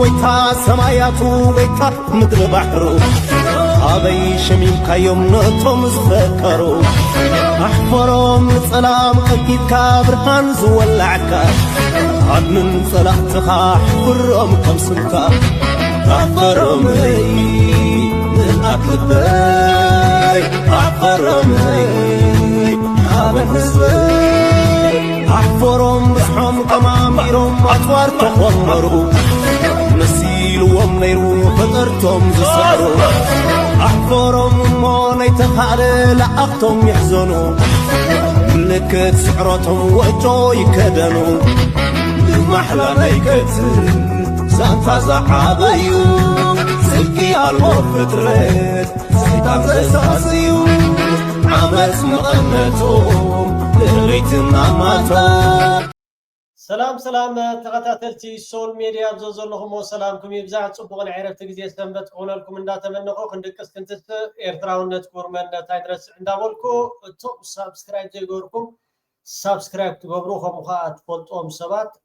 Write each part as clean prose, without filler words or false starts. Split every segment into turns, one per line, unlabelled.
ويتا سماياتو ويتا مدر بحرو أبي شميم كيوم نطم زفكرو أحفرهم سلام أكيد كابرهان زولعكا عدن صلاحتها حفرهم كم سلكا أحفرهم لي من أكلبي أحفرهم لي أبن حزبي أحفرهم بسحهم كماميرهم أطوار تخمرو نسيلهم نيرو فطرتهم زسرو أحفرهم موني تخالي لأختهم يحزنو ملكت سحرتهم وجو يكدنو محلى نيكت سانتا زحابيو سلكي الوفترت سيطان زساسيو عمس مغنتهم لغيتنا ماتو
سلام تغتاتلتي سول ميديا بزوزلهم وسلامكم يبزع صبغن عرفت غزي استنبت قولنا لكم اندا تمنقو خندقس كنتس ايرتراونت كورمن تايدرس اندابولكو توب سبسكرايب تيغوركم سبسكرايب تغبرو خمخات فولطوم سبات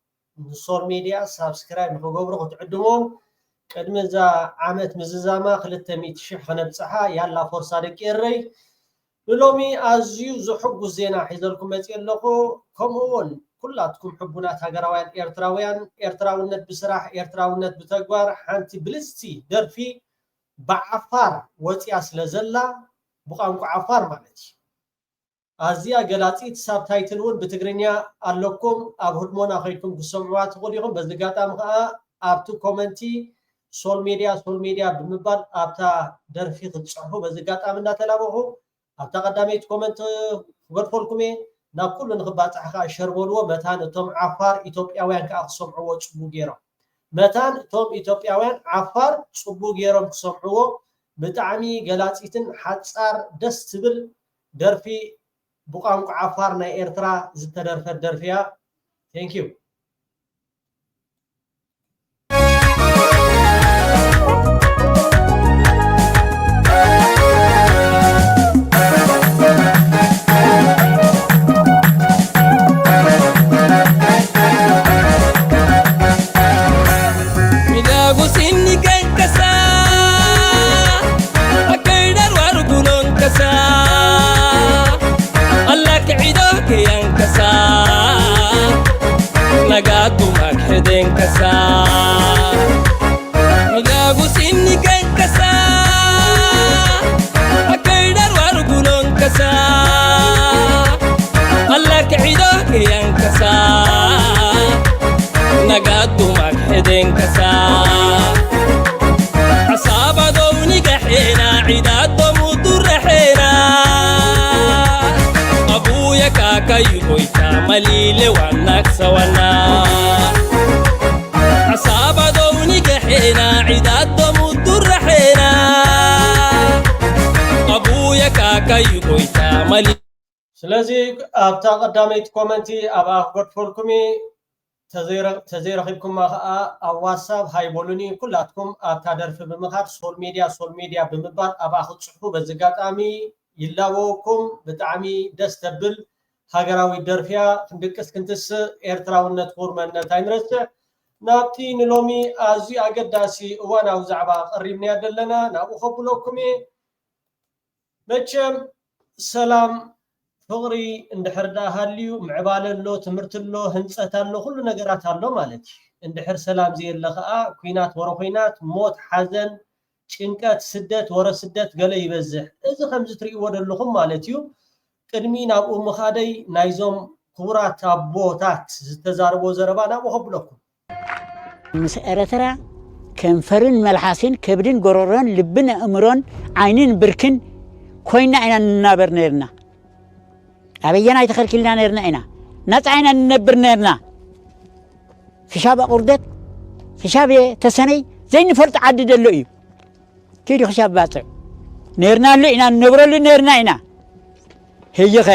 سول ميديا سبسكرايب نغبرو تعدمون قدم ذا عامت مززاما 200 شح خنبصحا يالا فرصه دقيري لومي ازيو زحق زينا حيزلكم مصيلكو كمون كلاتكم حبونات هاجراوያን ኤርትራውነት بسراح ኤርትራውነት بتግባር ሓንቲ ብልስቲ ደርፊ በዓፋር ወጪያ ስለዘላ በቋንቋ ዓፋር ማለት አዚያ ገላጺት ሳብታይትሉን በትግርኛ አለኩም ኣብ ሁድሞና ኸይኩም ብሰምዋት ሆዲኹም በዝጋጣም ኸ ኣብቱ ኮሜንቲ ሶል ሚዲያ ብምባል ኣብታ ደርፊ ክጽሑ በዝጋጣም እንዳተላበኹ ኣብታ ቀዳሜት ኮሜንት ወርፈልኩም نا كل نخبات حقا شربولو متان توم عفار إثيوبياوያን كأخصمعو صبو غيرو متان توم إثيوبياوያን عفار صبو غيرو كصمعو بتعمي غلاصيتن حصار دس تبل درفي بقانق عفار نا إرترا زتدرف درفيا ثانك يو
نقاتو مكحدين كسا ملاقو سيني كان كسا أكيدر وارقلون كسا الله كعيدوك ين كسا نقاتو مكحدين كسا عصابة دوني قحينا عدادو مدور حينا أبويا كاكا يبويتا مليلي وانك سوانا عصابة دوني قحينا عدادو مدور حينا أبويا كاكا يبويتا مليلي
سلازي أبتا قداميت كومنتي أبا أخبرت فولكمي تزير خيبكم ما واتساب هاي بولوني كلاتكم أبتا درف بمخار سول ميديا بمبار أبا أخذ صحبو بزقات آمي يلاوكم بتعمي دستبل هاجراوي درفيا خندقس كنتس ኤርትራውነት ቁርመነት አይንረስ ናብቲ ንሎሚ አዚ አገዳሲ ዋናው ዛዕባ ቀሪብና ያደለና ናቡ ኸብሎኩም መቸም ሰላም ፍቅሪ እንድሕርዳ ሃልዩ ምዕባለሎ ትምርትሎ ህንጸታሎ ሁሉ ነገራት አሎ ማለት እንድሕር ሰላም ዘየለኸ ኩናት ወረኹናት ሞት ሓዘን ጭንቀት ስደት ወረስደት ገለ ይበዝሕ እዚ ከምዚ ትሪእዎ ደለኹም ማለት እዩ ቅድሚ ናብ ምኻደይ ናይዞም ክቡራት አቦታት ዝተዛረቦ ዘረባ ናብ ኸብለኩም
ምስ ኤርትራ ከንፈርን መልሓስን ከብድን ጎሮሮን ልብን እምሮን ዓይንን ብርክን ኮይና ኢና ንናበር ነርና አበየና ይተኸልክልና ነርና ኢና ነፃ ኢና ንነብር ነርና ፍሻብ ቁርደት ፍሻብ ተሰነይ ዘይንፈልጥ ዓዲ ደሎ እዩ كيدي خشاب باطع نيرنا لينا نبرل نيرنا إنا هيجخ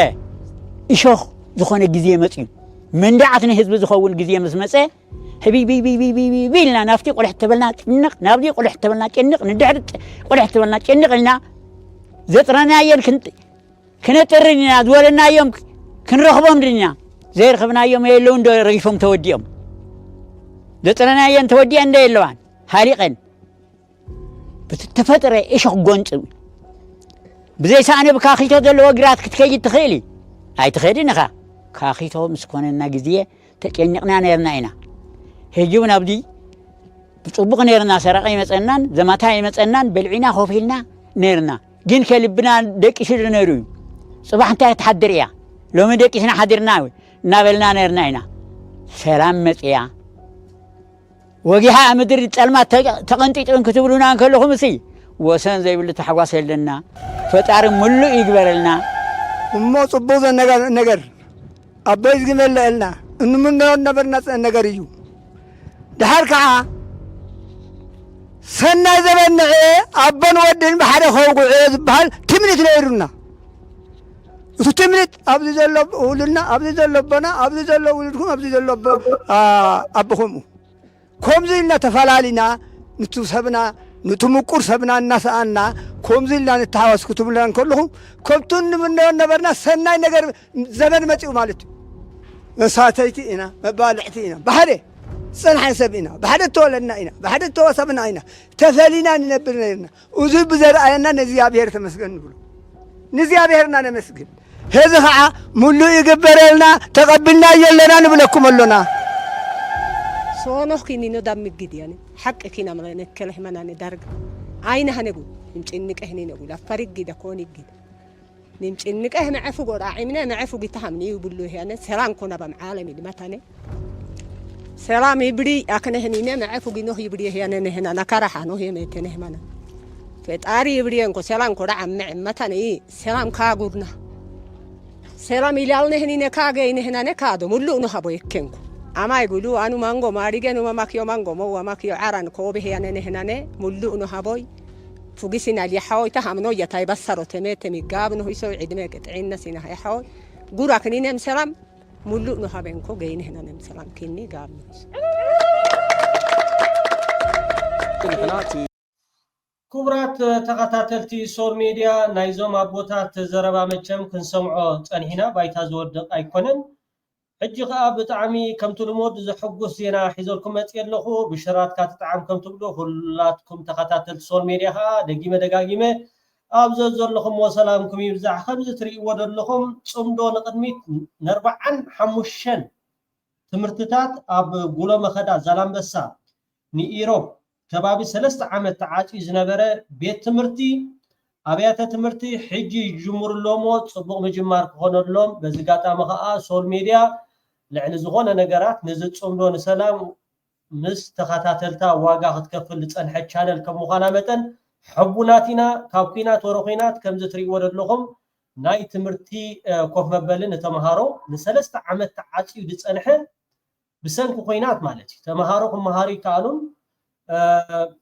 إشوخ زخون الجزية مسئول من دعتنا حزب زخون الجزية مسمسة هبي بي بي بي بي بي بي لنا نفتي قل احتملنا كنق نابدي قل احتملنا كنق ندعت قل احتملنا كنق لنا زترنا يوم كنت ترينا دولنا يوم كن رخبهم لنا زير خبنا يوم يلون دو رغيفهم توديهم ዘጠነና ያን ተወዲያ እንደ የለዋን ሃሪቀን بتتفطر ايش غونص بزي سانب كاخيتو دلو غرات كتكيد تخيلي اي تخيدينخا كاخيتو مسكوننا غزيه تጨنقنا نيرنا اينا هجيون ابدي بصبق نيرنا سرقي مصنان زماتا يمصنان بلعينا خوفيلنا نيرنا جين كلبنا دقيش نيرو صباح انت تحضريا لو ما دقيشنا حضرنا نابلنا نيرنا اينا سلام مصيا وجيها مدر تلما تقنطيطن كتبلونا كلهم سي وسن زي بل تحواس يلنا فطار ملو يغبرلنا
مو صبوز ነገር አበይዝ ግመለልና እንምንነው ነበርና ነገር እዩ دحر كዓ ሰናይ ዘበንዕ አበን ወድን በሓደ ኸውጉዕ ዝበሃል ትምኒት ነይሩና እቱ ትምኒት ኣብዚ ዘሎ ውልና ኣብዚ ዘሎ በና ኣብዚ ዘሎ ውልድኩም ኣብዚ ዘሎ አብኹም كومزي لنا تفلالينا نتوسبنا نتمكر سبنا الناس أنا كومزي لنا نتحاوس كتب لنا كلهم كمتون من نبرنا سناي نجر زمن ما تيجوا مالته ساتيتي إنا مبالعتي إنا بحده صنع سبنا بحده تولنا إنا بحده توسبنا إنا تفلينا ننبرنا إنا وزي بزرعنا نزيا بير تمسكن نقول نزيا بيرنا نمسكن هذا ملو يقبرلنا تقبلنا يلنا نبلكم لنا
صونخ كيني ندم جد يعني حق كينا من نكله مناني درج عينه هنقول نمشينك هني نقول أفرق جدا كوني جدا نمشينك هنا عفو قرا عمنا نعفو جتهمني وبقوله يعني سلام كنا بمعالمي لمتاني سلام يبري أكنه هني نعفو جنوه يبري يعني هنا نكره عنه هي ميتنه منا فتاري يبري إنكو سلام كنا عم متاني سلام كاغورنا سلام يلالنا هني نكاجي هنا نكادو ملو نهبو يكنكو أما يقولوا أنا مانغو ماريجن وما ماكيو مانغو مو ماكيو عران كوبه يعني نهنانه ملؤ نهابوي فوجسنا اللي حاول تهمنو يتاي بسرو تمت ميقاب نهو يسوي عدمه قطعين نسينا هي حاول قرا كنين مسلام ملؤ نهابنكو جايين هنا مسلام كني قاب
كبرات تقاتلتي سول ميديا نايزوم ابوتات زربا مچم كنسمعو صنينا بايتا زودق ايكونن حجي خاب طعمي كم تلمود زحقوس زينا حيزلكم متيلخو بشرات كاتطعم كم تبدو كلاتكم تخاتاتل سول ميديا دغيمه دغاغيمه ابزز زلخم وسلامكم يبزع خبز تري ودلخم صمدو نقدميت نربعن حموشن تمرتታት اب غولو مخدا زلامبسا ني ايروب ከባቢ 3 ዓመት ተዓጪ ዝነበረ ቤት ትምርቲ አብያተ ትምርቲ ሕጂ ጅምሩሎሞ ጽቡቕ ምጅማር ክኾነሎም በዝጋጣሚ ኸኣ ሶል ሚድያ ልዕሊ ዝኾነ ነገራት ንዝጽምዶ ንሰላም ምስ ተኸታተልታ ዋጋ ክትከፍል ዝጸንሐ ቻነል ከም ምዃና መጠን ሕቡናቲና ካብ ኩናት ወረኺናት ከም ዝትሪእዎ ዘለኹም ናይ ትምርቲ ኮፍ መበልን ተማሃሮ ን3 ዓመት ተዓጪ ዝጸንሐ ብሰንኪ ኩናት ማለት እዩ ተማሃሮ ክመሃሩ ይከኣሉን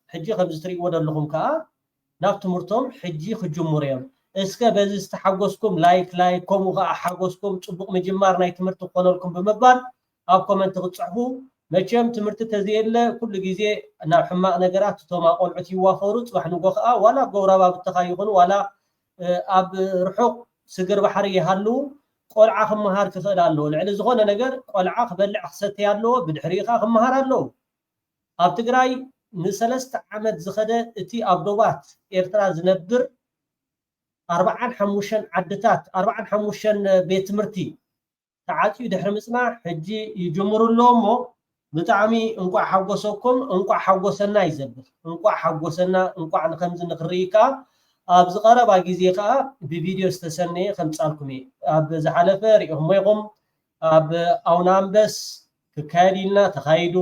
حجي خمس تري ودا لهم كا نافت مرتم حجي خجموريم اسكا بز استحقوسكم لايك كوم وغا حقوسكم صبق مجمار ناي تمرت قونلكم بمبال اب كومنت تصحبو مچم تمرت تزيله كل غزي نا حماق نغرات توما قلعت يوافرو صبح نغخا ولا غورابا بتخايخون ولا اب رحق سغر بحري يحلو قلعه خمهار كفدالو لعل زغونه نغر قلعه خبلع خسته يالو بدحريقه خمهار አለው اب تግራይ ن3 ዓመት ዝኸደ እቲ ኣብ ዶባት ኤርትራ ዝነብር 45 ዓድታት 45 ቤት ትምርቲ ተዓጪ ድሕሪ ምጽናዕ ሕጂ ይጅምሩሎሞ ብጣዕሚ እንቋዕ ሓጎሰኩም እንቋዕ ሓጎሰና ይዘብር እንቋዕ ሓጎሰና እንቋዕ ንከምዝ ንኽሪካ ኣብ ዝቐረባ ግዜ ከዓ ብቪድዮ ዝተሰነየ ከምጻልኩም ኣብ ዝሓለፈ ሪኢኹም ይኹም ኣብ ኣውናምበስ ክካየድልና ተኻይዱ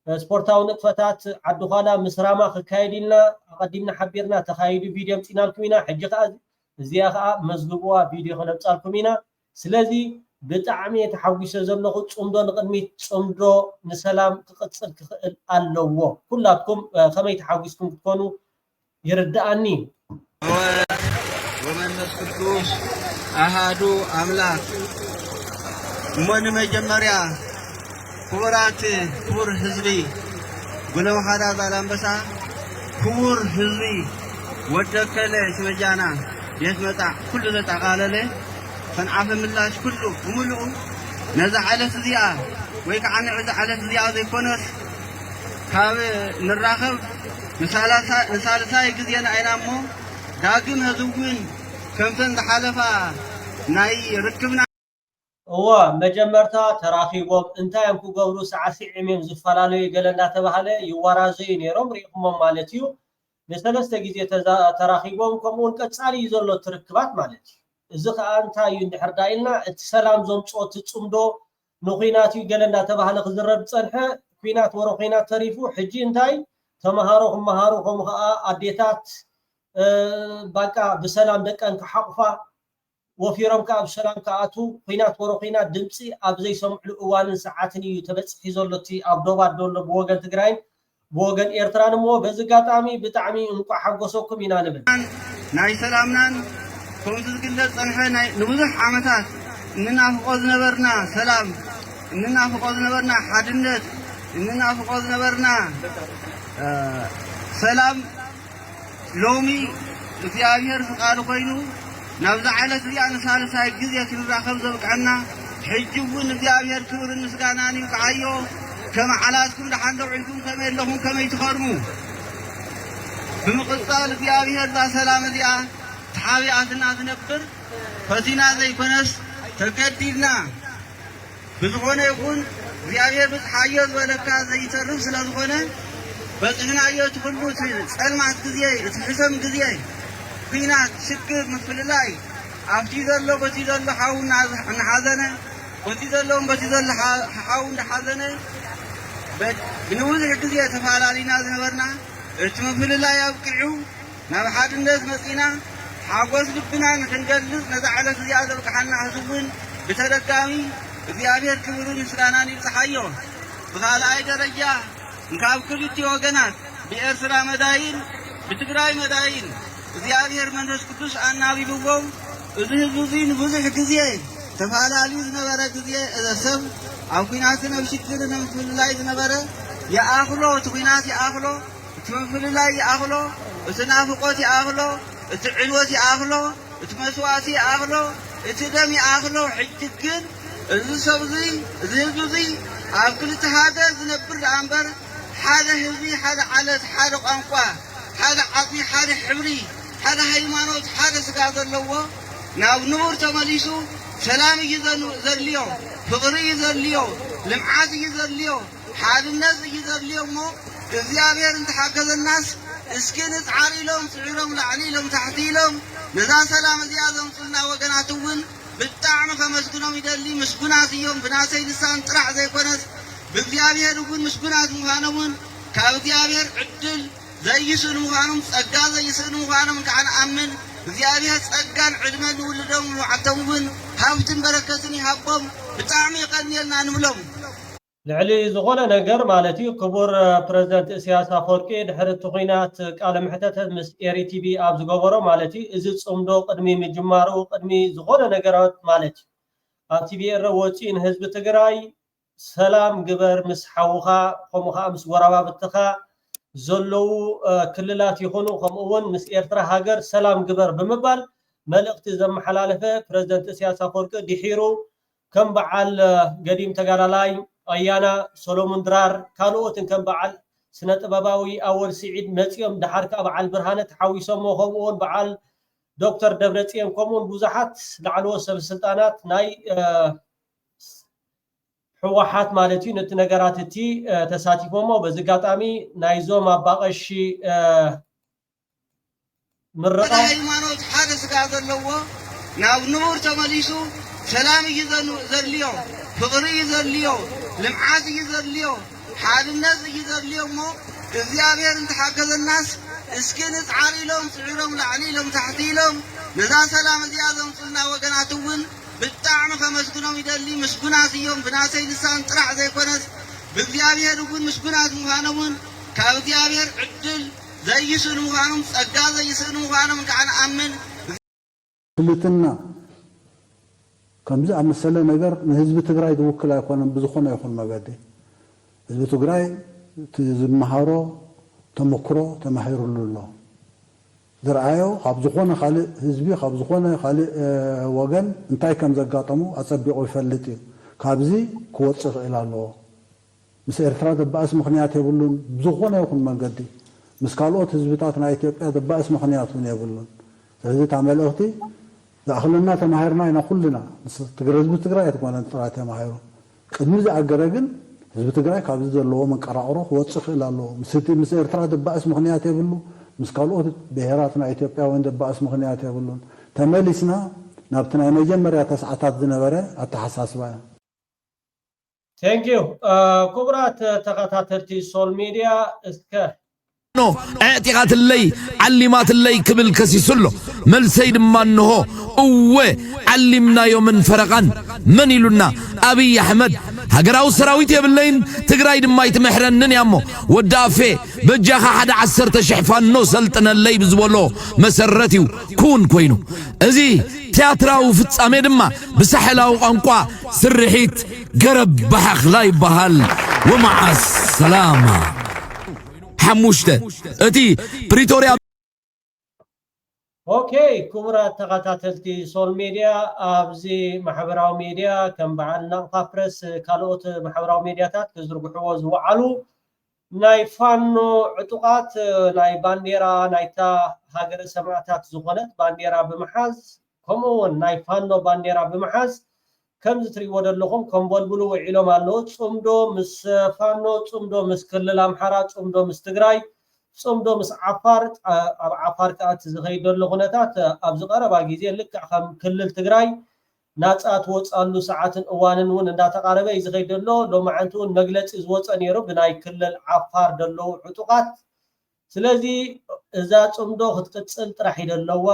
سبورتاو نقفتات عدو خالا مسراما خكايدينا قدمنا حبيرنا تخايدو فيديو متينالكمينا حجي خا زياخا مزغبوا فيديو خنبصالكمينا سلازي بطعمي تحويسه زلخو صمدو نقدميت صمدو نسلام تقصل كخل الله كلاتكم خمي تحويسكم تكونوا يرداني
ومن القدوس احدو املاك من مجمريا كورات كور حزبي قلوا هذا زلمبسا كور حزبي ودكله سمجانا يسمع كل ذا قالله فنعف ملاش كله وملؤ نزع على سديا ويك عن على سديا زي كونس ካብ ንራኸብ ንሳልሳይ ግዜና ኢና እሞ ዳግም ህዝውን ከምተን ዝሓለፋ ናይ ርክብና
እዋ መጀመርታ ተራኺቦም እንታይም ክገብሩ ሳዕሲዕም እዮም ዝፈላለዩ ገለ እንዳተባሃለ ይዋራዘዩ ነይሮም ሪኢኹሞም ማለት እዩ ንሰለስተ ግዜ ተራኺቦም ከምኡውን ቀፃሊ እዩ ዘሎ ትርክባት ማለት እዩ እዚ ከዓ እንታይ እዩ እንድሕር ዳ ኢልና እቲ ሰላም ዘምፅኦ ትፅምዶ ንኩናት እዩ ገለ እንዳተባሃለ ክዝረብ ፀንሐ ኩናት ወሮ ኩናት ተሪፉ ሕጂ እንታይ ተምሃሮ ክመሃሩ ከምኡ ከዓ ኣዴታት ባቃ ብሰላም ደቀን ክሓቁፋ ወፊሮም ከዓ ብሰላም ከኣቱ ኩናት ወሮ ኩናት ድምፂ ኣብ ዘይሰምዕሉ እዋንን ሰዓትን እዩ ተበፂሒ ዘሎ እቲ ኣብ ዶባት ዘሎ ብወገን ትግራይን ብወገን ኤርትራን እሞ በዚ ጋጣሚ ብጣዕሚ እንቋ ሓጎሰኩም ኢና ንብል
ናይ ሰላምናን ከምቲ ዝግለፅ ፀንሐ ንብዙሕ ዓመታት እንናፍቆ ዝነበርና ሰላም እንናፍቆ ዝነበርና ሓድነት እንናፍቆ ዝነበርና ሰላም ሎሚ እግዚአብሔር ፍቃዱ ኮይኑ ናብዛ ዓለት እዚኣ ንሳልሳይ ግዜ ክንራኸብ ዘብቅዐና ሕጂ እውን እግዚአብሔር ክብርን ምስጋናን ይብቅዓዮ ከም ዓላትኩም ደሓን ደውዒልኩም ከመይ ኣለኹም ከመይ ትኸድሙ ብምቕፃል እግዚአብሔር ዛ ሰላም እዚኣ ተሓቢኣትና ዝነብር ፈቲና ዘይኮነስ ተገዲድና ብዝኾነ ይኹን እግዚአብሔር ብፅሓዮ ዝበለካ ዘይተርፍ ስለ ዝኾነ በፅሕናዮ እቲ ኩሉ ፀልማት ግዜ እቲ ሕሰም ግዜ ኩናት ሽግር ምፍልላይ ኣብቲ ዘሎ በቲ ዘሎ ሓው እናሓዘነ በቲ ዘለዎም በቲ ዘሎ ሓው እንዳሓዘነ ብንብዙሕ ግዜ ተፈላለዩና ዝነበርና እቲ ምፍልላይ ኣብቅዑ ናብ ሓድነት መፂና ሓጎስ ልብና ንክንገልፅ ነዛ ዓለት እዚኣ ዘብቅሓና ህዝውን ብተደጋሚ እግዚአብሔር ክብርን ምስጋናን ይብፅሓዮ ብኻልኣይ ደረጃ ካብ ክልቲኡ ወገናት ብኤርትራ መዳይን ብትግራይ መዳይን እግዚአብሔር መንፈስ ቅዱስ ኣናቢብዎም እዚ ህዝቢ እዚ ንብዙሕ ግዜ ተፈላለዩ ዝነበረ ግዜ ሰብ ኣብ ኩናትን ኣብ ሽግርን ኣብ ምፍልላይ ዝነበረ ይኣኽሎ እቲ ኩናት ይኣኽሎ እቲ ምፍልላይ ይኣኽሎ እቲ ናፍቆት ይኣኽሎ እቲ ዕልወት ይኣኽሎ እቲ መስዋእቲ ይኣኽሎ እቲ ደም ይኣኽሎ ሕጂ ግን እዚ ሰብ እዚ እዚ ህዝቢ እዚ ኣብ ክልተ ሃገር ዝነብር ደኣ እምበር ሓደ ህዝቢ ሓደ ዓለት ሓደ ቋንቋ ሓደ ዓፅሚ ሓደ ሕብሪ ሓደ ሃይማኖት ሓደ ስጋ ዘለዎ ናብ ንቡር ተመሊሱ ሰላም እዩ ዘድልዮ ፍቕሪ እዩ ዘድልዮ ልምዓት እዩ ዘድልዮ ሓድነት እዩ ዘድልዮ እሞ እግዚአብሔር እንተሓገዘናስ እስኪ ንፃዓር ኢሎም ስዒሮም ላዕሊ ኢሎም ታሕቲ ኢሎም ነዛ ሰላም እዚኣ ዘምፅልና ወገናት እውን ብጣዕሚ ከመስግኖም ይደሊ ምስጉናት እዮም ብናሰይ ልሳን ጥራሕ ዘይኮነስ ብእግዚአብሔር እውን ምስጉናት ምዃኖምን ካብ እግዚአብሔር ዕድል ዘይስእኑ ምዃኖም ፀጋ ዘይስእኑ ምዃኖም ከዓ ንኣምን እግዚአብሔር ፀጋን ዕድመን ንውልዶም ንባዕልቶም እውን ሃብትን በረከትን ይሃቦም ብጣዕሚ ይቀኒየልና ንብሎም
ልዕሊ ዝኾነ ነገር ማለት እዩ ክቡር ፕረዚደንት ኢሳያስ ኣፈወርቂ ድሕሪ እቲ ኩናት ቃለ ምሕተት ምስ ኤሪቲቪ ኣብ ዝገበሮ ማለት እዩ እዚ ፅምዶ ቅድሚ ምጅማሩ ቅድሚ ዝኾነ ነገራት ማለት እዩ ኣብ ቲቪ ኤረ ወፂኡ ንህዝቢ ትግራይ ሰላም ግበር ምስ ሓውኻ ከምኡ ከዓ ምስ ጎረባብትኻ ዘለዉ ክልላት ይኹኑ ከምኡውን ምስ ኤርትራ ሃገር ሰላም ግበር ብምባል መልእኽቲ ዘመሓላለፈ ፕረዚደንት ኢሳያስ ኣፈወርቂ ድሒሩ ከም በዓል ገዲም ተጋዳላይ ኣያና ሰሎሞን ድራር ካልኦትን ከም በዓል ስነ ጥበባዊ ኣወል ስዒድ መፂኦም ድሓር ከዓ በዓል ብርሃነ ተሓዊሶሞ ከምኡውን በዓል ዶክተር ደብረፅዮን ከምኡውን ብዙሓት ላዕለዎት ሰበስልጣናት ናይ ሕወሓት ማለት እዩ ነቲ ነገራት እቲ ተሳቲፎሞ በዚ ጋጣሚ ናይዞም ኣባቐሺ ምርቃ
ሃይማኖት ሓደ ስጋ ዘለዎ ናብ ንቡር ተመሊሱ ሰላም እዩ ዘድልዮ ፍቕሪ እዩ ዘድልዮ ልምዓት እዩ ዘድልዮ ሓድነት እዩ ዘድልዮ እሞ እግዚአብሔር እንተሓገዘናስ እስኪ ንፃዓር ኢሎም ስዒሮም ላዕሊ ኢሎም ታሕቲ ኢሎም ነዛ ሰላም እዚኣ ዘምፅልና ወገናት እውን ብጣዕሚ ከመስግኖም ይደሊ ምስጉናት እዮም ብናሰይ ልሳን ጥራሕ ዘይኮነስ ብእግዚአብሔር እውን ምስጉናት ምዃኖምን ካብ እግዚአብሔር ዕድል ዘይስእኑ ምዃኖም ፀጋ ዘይስእኑ ምዃኖም ከዓ ንኣምን
ክልትና ከምዚ ኣመሰለ ነገር ንህዝቢ ትግራይ ዝውክል ኣይኮነን ብዝኾነ ይኹን መገዲ ህዝቢ ትግራይ ዝመሃሮ ተመክሮ ተማሂሩሉ ኣሎ ዝረአዮ ካብ ዝኾነ ካልእ ህዝቢ ካብ ዝኾነ ካልእ ወገን እንታይ ከም ዘጋጠሙ ኣፀቢቑ ይፈልጥ እዩ ካብዚ ክወፅእ ይኽእል ኣለዎ ምስ ኤርትራ ዘባእስ ምክንያት የብሉን ብዝኾነ ይኹን መንገዲ ምስ ካልኦት ህዝብታት ናይ ኢትዮጵያ ዘባእስ ምክንያት እውን የብሉን ስለዚ እታ መልእኽቲ ዝኣኽለና ተማሂርና ኢና ኩልና ህዝቢ ትግራይ ኣይትኮነን ጥራይ ተማሂሩ ቅድሚ ዝኣገረ ግን ህዝቢ ትግራይ ካብዚ ዘለዎ መንቀራቕሮ ክወፅእ ክእል ኣለዎ ምስ ኤርትራ ዘባእስ ምክንያት የብሉ ምስ ካልኦት ብሄራት ናይ ኢትዮጵያ እውን ዘባእስ ምክንያት የብሉን ተመሊስና ናብቲ ናይ መጀመርያ ተስዓታት ዝነበረ ኣተሓሳስባ እያ
ثانك يو كبرات تقاتلت سول ميديا اسك
نو اعتقاد اللي علمات اللي كبل كسيسلو مل سيد ما انه اوه علمنا يوم فرقان من يلونا ابي احمد هقراو سراويت يا باللين تقراي دما يتمحرنن يامو ودافي بجاخا حدا 10 شحفان نو سلطن اللي بزولو مسرتيو كون كوينو ازي تياتراو فصامي دما بسحلاو قنقوا سرحيت قرب بحخ لاي بهال ومع السلامه حموشته اتي بريتوريا
اوكي كبرات تقاتلتي سول ميديا ابزي محبراو ميديا كم بعلنا قابرس كالوت محبراو ميديا تات كزربحو زوعلو ناي فانو عطقات ناي بانديرا نايتا هاجر سمعتات زغنت بانديرا بمحاز كمون ناي فانو بانديرا بمحاز كم زتري ودلهم كم بلبلو وعلو مالو صمدو مس فانو صمدو مس كلل امحرا صمدو مس تግራይ صمدو مس عفار كات زغيدلو غنتات ابز قربا غيزي لك خم كلل تግራይ ናጻት ወጻሉ ሰዓትን እዋንን ውን እንዳተቃረበ ይዝገይደሎ ሎማዓንቱን መግለጽ ዝወጸ ነይሩ ብናይ ክልል ዓፋር ደሎ ዕጡቃት ስለዚ እዛ ጽምዶ ክትቅጽል ጥራሕ ይደለዋ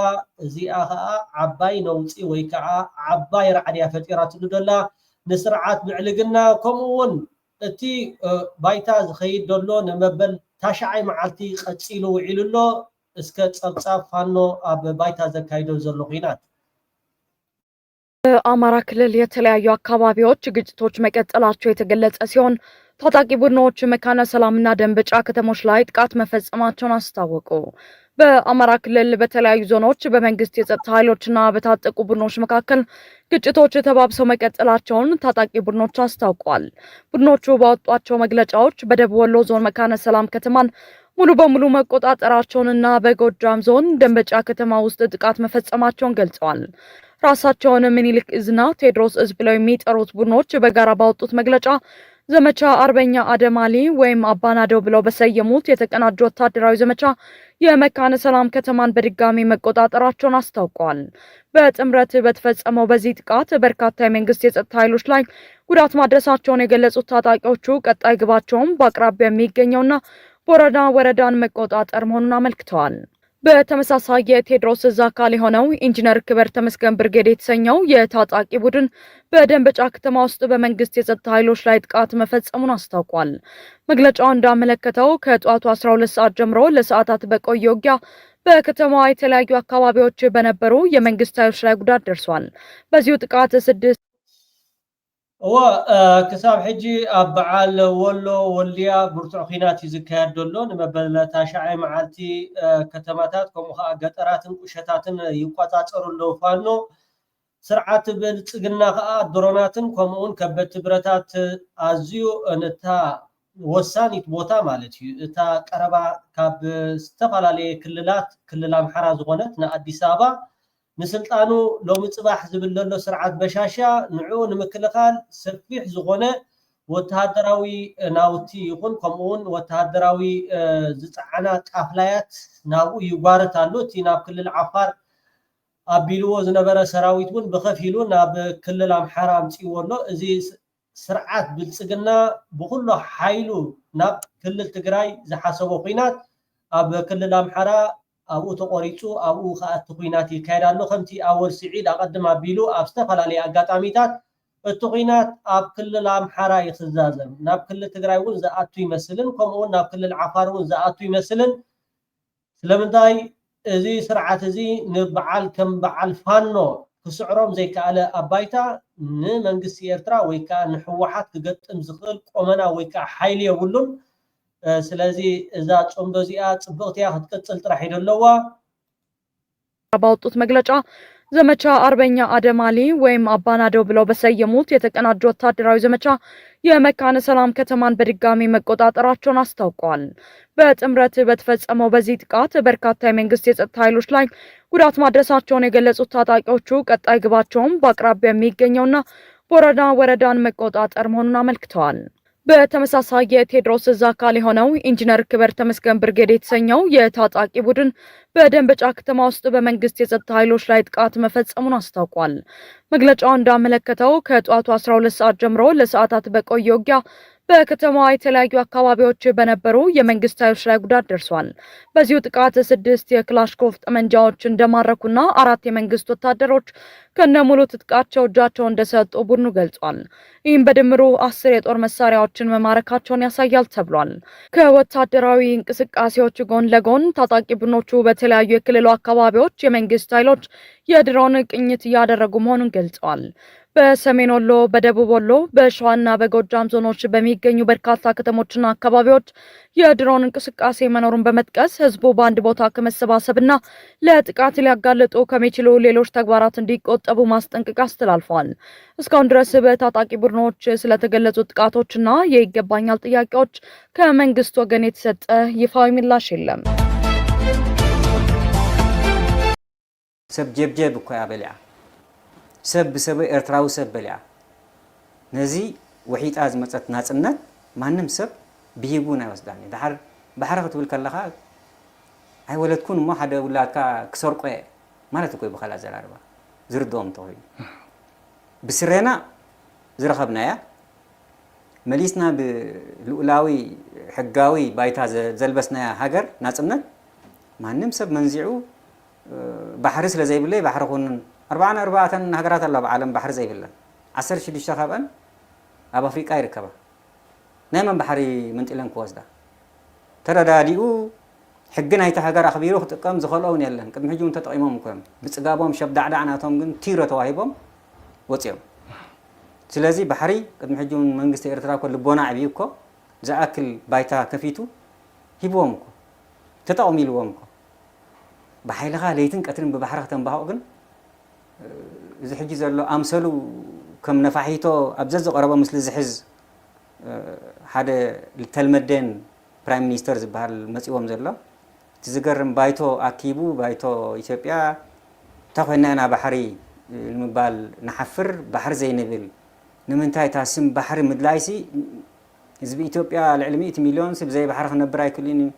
እዚኣ ከዓ ዓባይ ነውፂ ወይ ከዓ ዓባይ ራዕድያ ፈጢራትሉ ደላ ንስርዓት ብዕልግና ከምኡውን እቲ ባይታ ዝኸይድ ደሎ ንመበል ታሽዓይ መዓልቲ ቀጺሉ ውዒሉሎ እስከ ጸብጻብ ፋኖ ኣብ ባይታ ዘካይዶ ዘሎ ኺናት
በአማራ ክልል የተለያዩ አካባቢዎች ግጭቶች መቀጠላቸው የተገለጸ ሲሆን ታጣቂ ቡድኖች መካነ ሰላምና ደንበጫ ከተሞች ላይ ጥቃት መፈጸማቸውን አስታወቁ። በአማራ ክልል በተለያዩ ዞኖች በመንግስት የጸጥታ ኃይሎችና በታጠቁ ቡድኖች መካከል ግጭቶች ተባብሰው መቀጠላቸውን ታጣቂ ቡድኖች አስታውቀዋል። ቡድኖቹ ባወጧቸው መግለጫዎች በደቡብ ወሎ ዞን መካነ ሰላም ከተማን ሙሉ በሙሉ መቆጣጠራቸውንና በጎጃም ዞን ደንበጫ ከተማ ውስጥ ጥቃት መፈጸማቸውን ገልጸዋል። ራሳቸውን ምኒልክ እዝና ቴድሮስ እዝ ብለው የሚጠሩት ቡድኖች በጋራ ባወጡት መግለጫ ዘመቻ አርበኛ አደማሊ ወይም አባናደው ብለው በሰየሙት የተቀናጀ ወታደራዊ ዘመቻ የመካነ ሰላም ከተማን በድጋሚ መቆጣጠራቸውን አስታውቀዋል። በጥምረት በተፈጸመው በዚህ ጥቃት በርካታ የመንግስት የጸጥታ ኃይሎች ላይ ጉዳት ማድረሳቸውን የገለጹት ታጣቂዎቹ ቀጣይ ግባቸውም በአቅራቢያ የሚገኘውና ቦረዳ ወረዳን መቆጣጠር መሆኑን አመልክተዋል። በተመሳሳይ የቴድሮስ እዝ አካል የሆነው ኢንጂነር ክበር ተመስገን ብርጌድ የተሰኘው የታጣቂ ቡድን በደንበጫ ከተማ ውስጥ በመንግስት የጸጥታ ኃይሎች ላይ ጥቃት መፈጸሙን አስታውቋል። መግለጫው እንዳመለከተው ከጧቱ 12 ሰዓት ጀምሮ ለሰዓታት በቆየ ውጊያ በከተማዋ የተለያዩ አካባቢዎች በነበሩ የመንግስት ኃይሎች ላይ ጉዳት ደርሷል። በዚሁ ጥቃት 6
كساب حجي أبعال ولو وليا برتع خينات يزكير دولون مبلا تاشعي معالتي كتماتات كمخا قطرات وشتات يقاطع له فانو سرعات بالتقنا درونات كمون كبت برتات ازيو انتا وساني بوتا مالتي تا قربا كاب استفالالي كلل امحرا زغونت نا اديس ابا نسلطانو لو مصباح زبللو سرعات بشاشا نعو نمكلخال سفيح زغونه وتهدراوي ناوتي يكون كمون وتهدراوي زصعنا قافلايات ناو يغارتالو تي ناب كلل عفار ابيلو زنبره سراويت ون بخفيلو ناب كلل امحرا مصيولو ازي سرعات بالصقنا بكله حيلو ناب كلل تግራይ زحسبو خينات اب كلل امحرا ابو تقريصو ابو خات خوينات يكايدالو خمتي اول سعيد اقدم ابيلو ابستفلالي اغاطاميتات التقينات اب كلل امحرا يخزازم ناب كلل تግራይ ون زاتو يمسلن كمون ناب كلل عفار ون زاتو يمسلن سلامنتاي ازي سرعات ازي نبعال كم بعال فانو كسعروم زي كاله ابايتا نمنغس ኤርትራ ወይ ካ ንሕዋሓት ክገጥም ዝኽእል ቆመና ወይ ካ ሓይል የብሉን ስለዚ እዛ ጾምዶ ዚኣ ጽብቕቲያ ክትቀጽል ጥራሕ ይደለዋ
ባወጡት መግለጫ ዘመቻ አርበኛ አደማሊ ወይም አባናደው ብለው በሰየሙት የተቀናጀ ወታደራዊ ዘመቻ የመካነ ሰላም ከተማን በድጋሚ መቆጣጠራቸውን አስታውቀዋል። በጥምረት በተፈጸመው በዚህ ጥቃት በርካታ የመንግስት የጸጥታ ኃይሎች ላይ ጉዳት ማድረሳቸውን የገለጹት ታጣቂዎቹ ቀጣይ ግባቸውም በአቅራቢያ የሚገኘውና ቦረዳ ወረዳን መቆጣጠር መሆኑን አመልክተዋል። በተመሳሳይ የቴዎድሮስ እዝ አካል የሆነው ኢንጂነር ክበር ተመስገን ብርጌድ የተሰኘው የታጣቂ ቡድን በደንበጫ ከተማ ውስጥ በመንግስት የጸጥታ ኃይሎች ላይ ጥቃት መፈጸሙን አስታውቋል። መግለጫው እንዳመለከተው ከጧቱ 12 ሰዓት ጀምሮ ለሰዓታት በቆየ ውጊያ በከተማዋ የተለያዩ አካባቢዎች በነበሩ የመንግስት ኃይሎች ላይ ጉዳት ደርሷል። በዚሁ ጥቃት 6 የክላሽኮቭ ጠመንጃዎች እንደማረኩና 4 የመንግስት ወታደሮች ከነሙሉ ትጥቃቸው እጃቸውን እንደሰጡ ቡድኑ ገልጿል። ይህም በድምሩ 10 የጦር መሳሪያዎችን መማረካቸውን ያሳያል ተብሏል። ከወታደራዊ እንቅስቃሴዎች ጎን ለጎን ታጣቂ ቡድኖቹ በተለያዩ የክልሉ አካባቢዎች የመንግስት ኃይሎች የድሮን ቅኝት እያደረጉ መሆኑን ገልጸዋል። በሰሜን ወሎ፣ በደቡብ ወሎ፣ በሸዋና በጎጃም ዞኖች በሚገኙ በርካታ ከተሞችና አካባቢዎች የድሮን እንቅስቃሴ መኖሩን በመጥቀስ ህዝቡ በአንድ ቦታ ከመሰባሰብና ለጥቃት ሊያጋልጡ ከሚችሉ ሌሎች ተግባራት እንዲቆጠቡ ማስጠንቀቂያ አስተላልፈዋል። እስካሁን ድረስ በታጣቂ ቡድኖች ስለተገለጹ ጥቃቶችና የይገባኛል ጥያቄዎች ከመንግስት ወገን የተሰጠ ይፋዊ ምላሽ የለም።
ሰብ ጀብጀብ እኮ ያበልያ ሰብ ብሰብ ኤርትራዊ ሰብ በልያ ነዚ ወሒጣ ዝመፀት ናጽነት ማንም ሰብ ብሂቡን አይወስዳኒ ድሓር ባሕሪ ክትብል ከለኻ ኣይወለድኩን እሞ ሓደ ውላድካ ክሰርቆ ማለት እኮ ብኸላ ዘራርባ ዝርድኦም ተኮይኑ ብስሬና ዝረኸብናያ መሊስና ብልኡላዊ ሕጋዊ ባይታ ዘልበስናያ ሃገር ናጽነት ማንም ሰብ መንዚዑ ባሕሪ ስለ ዘይብለይ ባሕሪ ኮንን 44 ሃገራት አላ ብዓለም ባሕሪ ዘይብለን 16 ካብአን ኣብ ኣፍሪቃ ይርከባ ናይ መን ባሕሪ ምንጢለን ክወስዳ ተረዳዲኡ ሕጊ ናይቲ ሃገር ኣኽቢሩ ክጥቀም ዝኽእለውን የለን ቅድሚ ሕጂ እውን ተጠቂሞም እኮ ብፅጋቦም ሸብዳዕዳዕ ናቶም ግን ቲሮ ተዋሂቦም ወፂኦም ስለዚ ባሕሪ ቅድሚ ሕጂ እውን መንግስቲ ኤርትራ እኮ ልቦና ዕብዩ እኮ ዝኣክል ባይታ ከፊቱ ሂብዎም እኮ ተጠቕሚልዎም እኮ ብሓይልኻ ለይትን ቀትርን ብባሕሪ ከተንባህቑ ግን እዚ ሕጂ ዘሎ ኣምሰሉ ከም ነፋሒቶ ኣብዘ ዝቐረበ ምስሊ ዝሕዝ ሓደ ተልመደን ፕራይም ሚኒስተር ዝበሃል መፂዎም ዘሎ እቲ ዝገርም ባይቶ ኣኪቡ ባይቶ ኢትዮጵያ እንታ ኢና ባሕሪ ንምባል ንሓፍር ባሕሪ ዘይንብል ንምንታይ እታ ስም ባሕሪ ምድላይሲ ህዝቢ ኢትዮጵያ ልዕሊ 100 ሚልዮን ብዘይ ባሕሪ ክነብር ኣይክእልን እዩ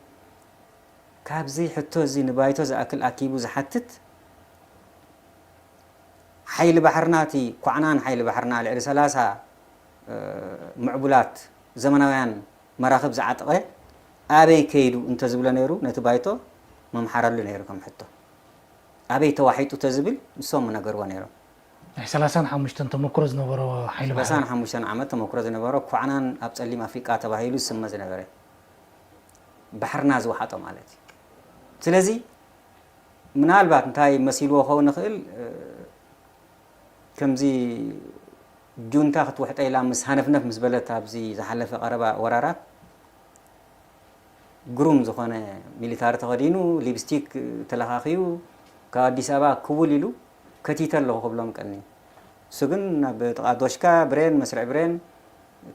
ካብዚ ሕቶ እዚ ንባይቶ ዝኣክል ኣኪቡ ዝሓትት ሓይሊ ባሕርናቲ ኳዕናን ሓይሊ ባሕርና ልዕሊ 30 ምዕቡላት ዘመናውያን መራኽብ ዝዓጠቐ ኣበይ ከይዱ እንተዝብለ ነይሩ ነቲ ባይቶ መምሓረሉ ነይሩ ከም ሕቶ ኣበይ ተዋሒጡ ተዝብል ንሶም ነገርዎ ነይሮም
35 ተመክሮ ዝነበሮ ሓይሊ ባሕሪ
35 ዓመት ተመክሮ ዝነበሮ ኳዕናን ኣብ ጸሊም ኣፍሪቃ ተባሂሉ ዝስመ ዝነበረ ባሕርና ዝወሓጦ ማለት እዩ ስለዚ ምናልባት እንታይ መሲልዎ ኸውን ንኽእል ከምዚ ጁንታ ክትወሕጠ ኢላ ምስ ሃነፍነፍ ምስ በለት ኣብዚ ዝሓለፈ ቀረባ ወራራት ግሩም ዝኾነ ሚሊታሪ ተኸዲኑ ሊፕስቲክ ተለኻኺዩ ካብ ኣዲስ ኣበባ ክውል ኢሉ ከቲተ ኣለኹ ክብሎም ቀኒ እሱ ግን ናብ ጥቓ ዶሽካ ብሬን መስርዕ ብሬን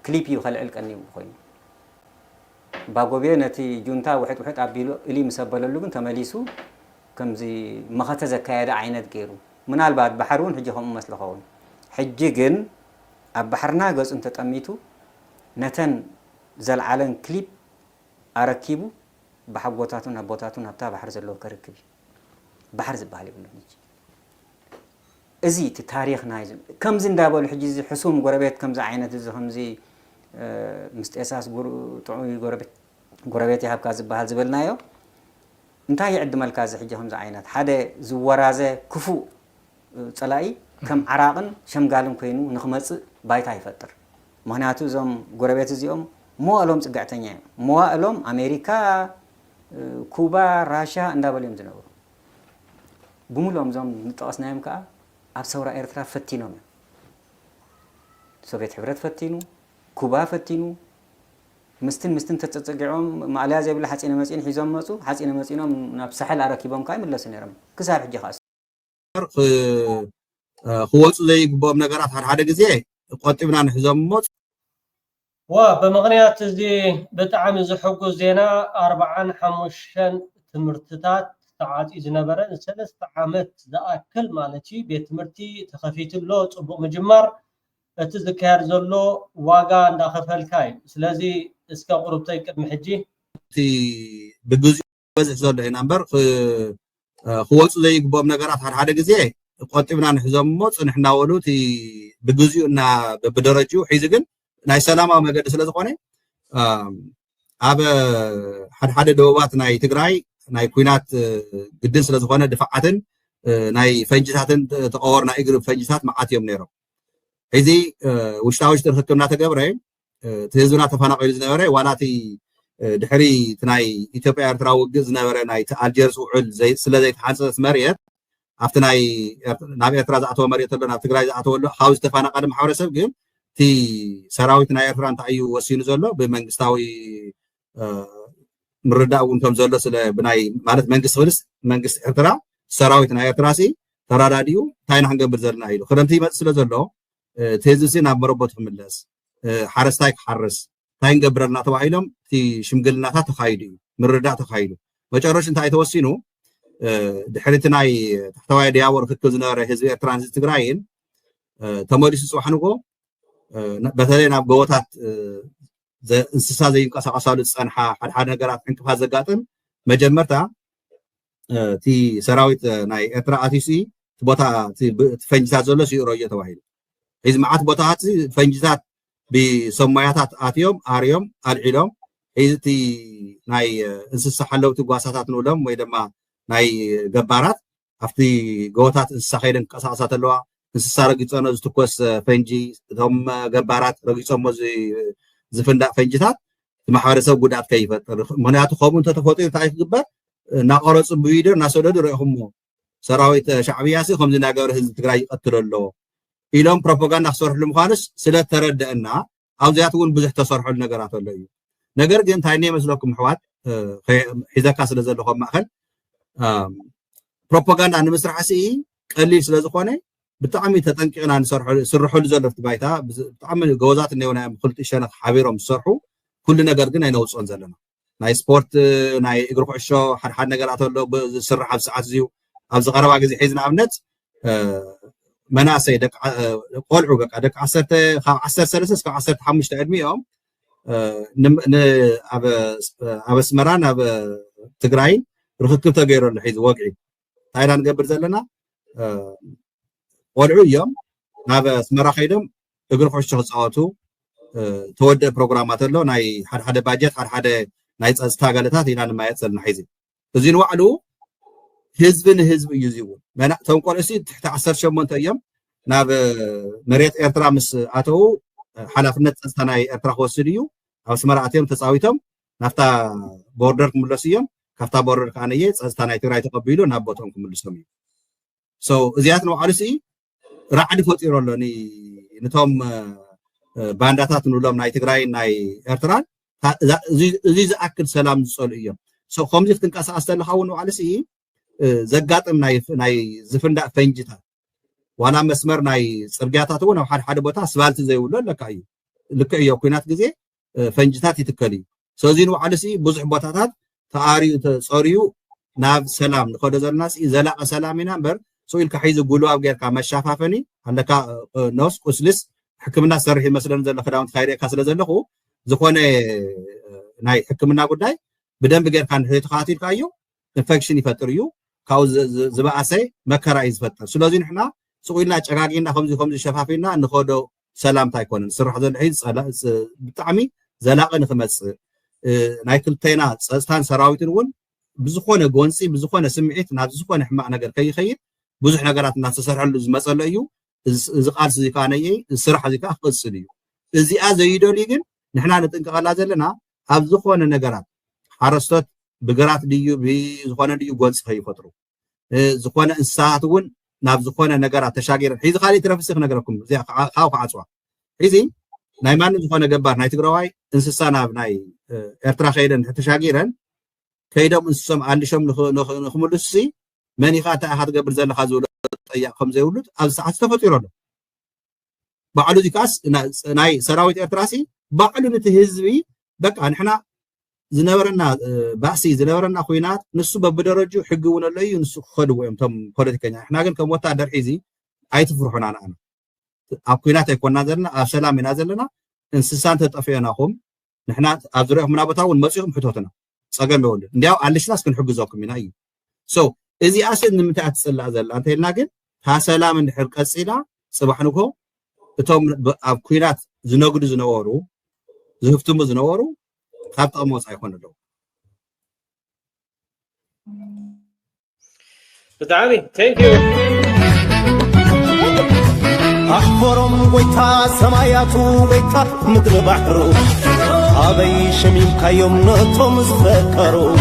ክሊፕ እዩ ከልዕል ቀኒ ኮይኑ ባጎቤ ነቲ ጁንታ ውሕጥ ውሕጥ ኣቢሉ እሊ ምስ ኣበለሉ ግን ተመሊሱ ከምዚ መኸተ ዘካየደ ዓይነት ገይሩ ምናልባት ባሕሪ እውን ሕጂ ከምኡ መስለ ኸውን ሕጂ ግን ኣብ ባሕርና ገፁን ተጠሚቱ ነተን ዘለዓለን ክሊፕ ኣረኪቡ ብሓጎታቱን ኣቦታቱን ኣብታ ባሕሪ ዘለዎ ከርክብ እዩ ባሕሪ ዝበሃል ይብሉን እዚ እቲ ታሪክና እዩ ከምዚ እንዳበሉ ሕጂ እዚ ሕሱም ጎረቤት ከምዚ ዓይነት እዚ ከምዚ ምስ ጤሳስ ጥዑይ ጎረቤት ይሃብካ ዝበሃል ዝበልናዮ እንታይ ይዕድመልካ እዚ ሕጂ ከምዚ ዓይነት ሓደ ዝወራዘ ክፉእ ፀላኢ ከም ዓራቕን ሸምጋልን ኮይኑ ንኽመፅእ ባይታ ይፈጥር ምክንያቱ እዞም ጎረቤት እዚኦም መዋእሎም ፅጋዕተኛ እዮም መዋእሎም ኣሜሪካ ኩባ ራሽያ እንዳበሉ እዮም ዝነበሩ ብምሎም እዞም ንጠቐስናዮም ከዓ ኣብ ሰውራ ኤርትራ ፈቲኖም እዮም ሶቪየት ሕብረት ፈቲኑ ኩባ ፈቲኑ ምስትን ተፀፀጊዖም ማዕልያ ዘይብላ ሓፂነ መፂን ሒዞም መፁ ሓፂነ መፂኖም ናብ ሳሕል ኣረኪቦም ከዓ ይምለሱ ነይሮም ክሳብ ሕጂ ከዓ
ክወፁ ዘይግብኦም ነገራት ሓደ ግዜ ቆጢብና ንሕዞም ሞ
وبمغنيات زي بتعم زحقو زينا 45 تمرتات ساعات إزنبرة 3 عامات زأكل مالتي بيت مرتي تخفيت له صبغ مجمر تذكر زلو واقع عند خفل كاي سلازي اسكا قربتي قدم حجي
تي بجزء بزح زلو هنا نمبر خوص زي يقبوم نقرات حدا ግዜ ቆጢብና ንሕዞም ሞ ጽንሕና ወሉ ቲ ብግዚኡና በደረጃው ሒዝ ግን ናይ ሰላማዊ መገዲ ስለ ዝኾነ ኣብ ሓደ ደውባት ናይ ትግራይ ናይ ኩናት ግድን ስለ ዝኾነ ድፍዓትን ናይ ፈንጅታትን ተቀወርና እግሪ ፈንጅታት መዓት እዮም ነይሮም እዚ ውሽጣዊ ተርክብና ተገብረ ህዝብና ተፈናቀሉ ዝነበረ ዋላቲ ድሕሪ ናይ ኢትዮጵያ ኤርትራ ውግእ ዝነበረ ናይ አልጀርስ ውዕል ስለ ዘይተሓንፀት መሬት ኣብቲ ናይ ናብ ኤርትራ ዝኣተወ መሬት ኣሎ ናብ ትግራይ ዝኣተወሉ ሓው ዝተፈናቀለ ማሕበረሰብ ግን ቲ ሰራዊት ናይ ኤርትራ እንታይ እዩ ወሲኑ ዘሎ ብመንግስታዊ ምርዳእ እውን ከም ዘሎ ስለ ብናይ ማለት መንግስቲ ፍልስ መንግስቲ ኤርትራ ሰራዊት ናይ ኤርትራ ሲ ተራዳዲኡ እንታይ ንክንገብር ዘለና ኢሉ ክረምቲ ይመፅእ ስለ ዘሎ ተህዝሲ ናብ መረቦት ክምለስ ሓረስታይ ክሓርስ እንታይ ንገብረልና ተባሂሎም እቲ ሽምግልናታት ተኻይዱ እዩ ምርዳእ ተኻይዱ መጨረሻ እንታይ ተወሲኑ ድሕሪት ናይ ታሕተዋይ ዲያቦር ክክል ዝነበረ ህዝቢ ኤርትራን ህዝቢ ትግራይን ተመሊሱ ፅዋሕንጎ በተለይ ናብ ጎቦታት እንስሳ ዘይንቀሳቀሳሉ ዝፀንሓ ሓደ ነገራት እንቅፋት ዘጋጥም መጀመርታ እቲ ሰራዊት ናይ ኤርትራ ኣቲሲ ቦታ ፈንጅታት ዘሎ ሲሮ እየ ተባሂሉ እዚ መዓት ቦታታት ፈንጅታት ብሰማያታት ኣትዮም ኣርዮም ኣልዒሎም እዚ እቲ ናይ እንስሳ ሓለውቲ ጓሳታት ንብሎም ወይ ድማ ናይ ገባራት ኣብቲ ጎቦታት እንስሳ ከይደን ቀሳቀሳት ኣለዋ እንስሳ ረጊፆኖ ዝትኮስ ፈንጂ እቶም ገባራት ረጊፆሞ ዝፍንዳእ ፈንጅታት ማሕበረሰብ ጉድኣት ከይፈጥር ምክንያቱ ከምኡ እንተተፈጢሩ እንታይ ክግበር እናቀረፁ ብቪድዮ እናሰደዱ ርኢኹሞ ሰራዊት ሻዕብያሲ ከምዚ እናገበረ ህዝቢ ትግራይ ይቀትል ኣሎ ኢሎም ፕሮፓጋንዳ ክሰርሕሉ ምዃንስ ስለተረድአና ኣብዚኣት እውን ብዙሕ ተሰርሐሉ ነገራት ኣሎ እዩ ነገር ግን እንታይ ናይ መስለኩም ኣሕዋት ሒዘካ ስለ ዘለኹም ማእኸል ፕሮፓጋንዳ ንምስራሕ ቀሊል ስለ ዝኾነ ብጣዕሚ ተጠንቂቕና ስርሕሉ ዘሎ ፍቲ ባይታ ብጣዕሚ ገወዛት እኒአውና ክልተ ሸነኽ ሓቢሮም ዝሰርሑ ኩሉ ነገር ግን ኣይነውፅኦን ዘለና ናይ ስፖርት ናይ እግሪ ኩዕሾ ሓደ ነገራት ኣሎ ዝስራሕ ኣብ ሰዓት እዚኡ ኣብዚ ቀረባ ግዜ ሒዝ ንኣብነት መናእሰይ ቆልዑ በቃ ደቂ 13 እስካብ 15 ዕድሚኦም ኣብ ኣስመራን ኣብ ትግራይን ርክክብ ተገይረሉ ሒዙ ወግዒ እንታይ ኢና ንገብር ዘለና ቆልዑ እዮም ናብ ኣስመራ ከይዶም እግሪ ኩዕሾ ክፃወቱ ተወደአ ፕሮግራማት ኣሎ ናይ ሓደ ባጀት ሓደ ናይ ፀጥታ ገለታት ኢና ንማየጥ ዘለና ሒዙ እዚ ንባዕሉ ህዝቢ ንህዝቢ እዩ እዚ እውን እቶም ቆልዑሲ ትሕቲ 18 እዮም ናብ መሬት ኤርትራ ምስ ኣተው ሓላፍነት ፀጥታ ናይ ኤርትራ ክወስድ እዩ ኣብ ኣስመራ ኣትዮም ተፃዊቶም ናፍታ ቦርደር ክምለሱ እዮም ካብታ ቦርደር ከዓነየ ፀጥታ ናይ ትግራይ ተቀቢሉ ናብ ቦትኦም ክምልሶም እዩ እዚኣት ንባዕሉ ራዕዲ ፈጢሩ ኣሎ ነቶም ባንዳታት ንብሎም ናይ ትግራይ ናይ ኤርትራን እዚ ዝኣክል ሰላም ዝፀሉ እዮም ከምዚ ክትንቀሳቀስ ተለካ እውን ንባዕሉ ዘጋጥም ናይ ዝፍንዳእ ፈንጅታት ዋላ መስመር ናይ ፅርግያታት እውን ኣብ ሓደ ቦታ ስባልቲ ዘይብሉ ኣለካ እዩ ልክዕ እዮ ኩናት ግዜ ፈንጅታት ይትከል እዩ ስለዚ ንባዕሉ ብዙሕ ቦታታት ተኣርዩ ተፀርዩ ናብ ሰላም ንኸዶ ዘለና ዘላቀ ሰላም ኢና እምበር ኢልካ ሒዙ ጉልባብ ጌርካ መሻፋፈኒ ኣለካ ነፍስ ቁስልስ ሕክምና ዝሰርሕ ይመስለን ዘሎ ክዳውንቲ ካይደካ ስለ ዘለኹ ዝኾነ ናይ ሕክምና ጉዳይ ብደንቢ ጌርካ ንሕተኻቲልካ እዩ ኢንፌክሽን ይፈጥር እዩ ካብኡ ዝበኣሰ መከራ እዩ ዝፈጥር ስለዚ ንሕና ስቁኢልና ጨጋጊና ከምዚ ሸፋፊና ንኸዶ ሰላምታ ኣይኮነን ስራሕ ዘሎ ሒዝ ብጣዕሚ ዘላቀ ንክመፅእ ናይ ክልተና ፀጥታን ሰራዊትን እውን ብዝኾነ ጎንፂ ብዝኾነ ስምዒት ናብ ዝኮነ ሕማቅ ነገር ከይኸይድ ብዙሕ ነገራት እናተሰርሐሉ ዝመፀሎ እዩ እዚ ቃልሲ እዚ ከዓ ነየ ስራሕ እዚ ከዓ ክቅፅል እዩ እዚኣ ዘይደልዩ ግን ንሕና ንጥንቀቐላ ዘለና ኣብ ዝኮነ ነገራት ሓረስቶት ብግራት ድዩ ብዝኾነ ድዩ ጎንፂ ከይፈጥሩ ዝኾነ እንስሳት እውን ናብ ዝኾነ ነገራት ተሻጊረን ሒዚ ካሊእ ትረፍሲ ክነገረኩም እዚኣ ካብኡ ክዓፅዋ ሒዚ ናይ ማንም ዝኾነ ገባር ናይ ትግራዋይ እንስሳ ናብ ናይ ኤርትራ ከይደን ተሻጊረን ከይዶም እንስሶም ኣልሾም ንክምልሱ መን ኢኻ እንታይ ኢኻ ትገብር ዘለካ ዝብሎ ዝጠይቅ ከም ዘይብሉት ኣብ ሰዓት ተፈጢሩ ኣሎ ባዕሉ ዚካስ ናይ ሰራዊት ኤርትራሲ ባዕሉ ነቲ ህዝቢ በቃ ንሕና ዝነበረና ባእሲ ዝነበረና ኩናት ንሱ በብደረጁ ሕጊ እውን ኣሎ እዩ ንሱ ክኸድዎ እዮም ቶም ፖለቲከኛ ንሕና ግን ከም ወታደር ሒዚ ኣይትፍርሑና ንኣና ኣብ ኩናት ኣይኮንና ዘለና ኣብ ሰላም ኢና ዘለና እንስሳን ተጠፍአናኹም ንሕና ኣብ ዙርያኹምና ቦታ እውን መፂኹም ሕቶትና ፀገም የብሉን እንዲያው ኣልሽናስ ክንሕግዞኩም ኢና እዩ ሶ እዚኣስ ንምንታይ ኣትፅላእ ዘላ እንተኢልና ግን ታ ሰላም እንድሕር ቀፂላ ፅባሕ ንጎ እቶም ኣብ ኩናት ዝነግዱ ዝነበሩ ዝህፍትሙ ዝነበሩ ካብ ጥቕሚ ወፃኢ ይኮኑ ኣለዉ
ብጣዕሚ ቴንክ ዩ
أحفرهم ويتا سمايات ويتا مدر بحرو أبي شميم كيوم نطم زفكرو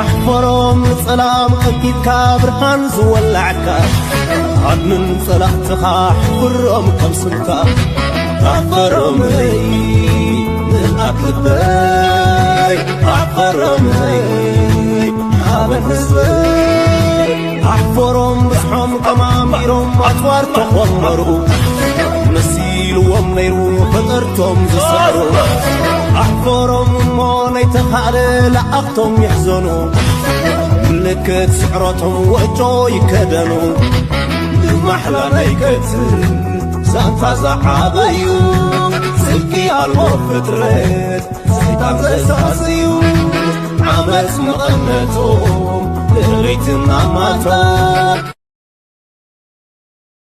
أحفرهم سلام أكيد كابرهان زولعك عدن صلاحتك أحفرهم كم سلطة أحفرهم لي من أكبر أحفرهم لي أبن نسبر أحفرهم بسحهم كماميرهم أطوار تخمروا نسيلهم نيرو فطرتهم زسروا أحفرهم موني تخالي لأختهم يحزنوا ملكت سعرتهم وجو يكدنوا المحلى نيكت سانتا زحابيو سلكي المفترات سيطان زساسيو عمس مغنتهم لغيتنا ماتوا